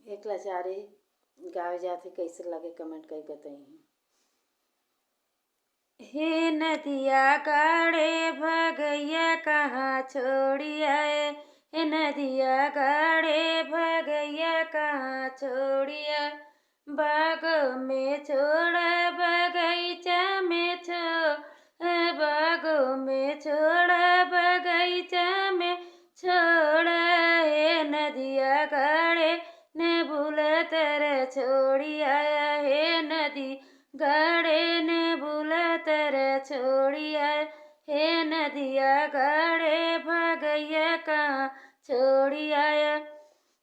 एक लाचारी गावे जाथे, कैसे लगे कमेंट करके बताइए। हे नदिया गाड़े भगैया कहाँ छोड़ी आए, हे नदिया गाड़े भगैया कहाँ छोड़ी आए। बाग में छोड़ बगीचा में छोड़, बाग में छोड़ बगीचा में छोड़, हे नदिया गाड़े ने भूला तर छोड़ी आया, हे नदी गाड़े ने भूला तर छोड़ी आया। हे नदिया गाड़े भगैया कहाँ छोड़ी आया।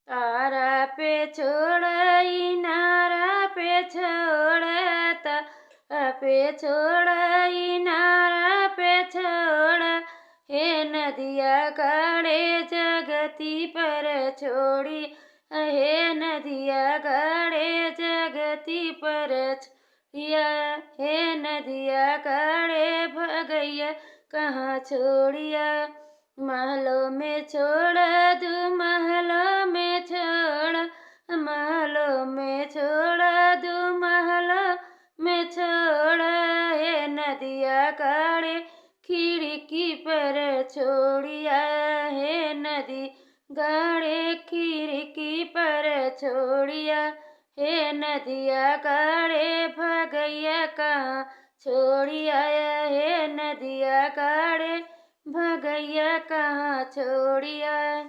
तारा पे छोड़ इनारा पे छोड़, तारा पे छोड़ इनारा पे छोड़, हे नदिया गाड़े जगती पर छोड़ी, हे नदिया गाड़े जगती पर छोड़िया, हे नदिया गाड़े भगैया कहाँ छोड़िया। महलों में छोड़ दू महलों में छोड़, महलों में छोड़ दू महलों में छोड़, हे नदिया गाड़े खिड़की पर छोड़िया, हे नदी गाड़े खिड़की पर छोड़िया, हे नदिया गाड़े भगैया कहाँ छोड़ी आया, हे नदिया गाड़े भगैया कहाँ छोड़ी आया।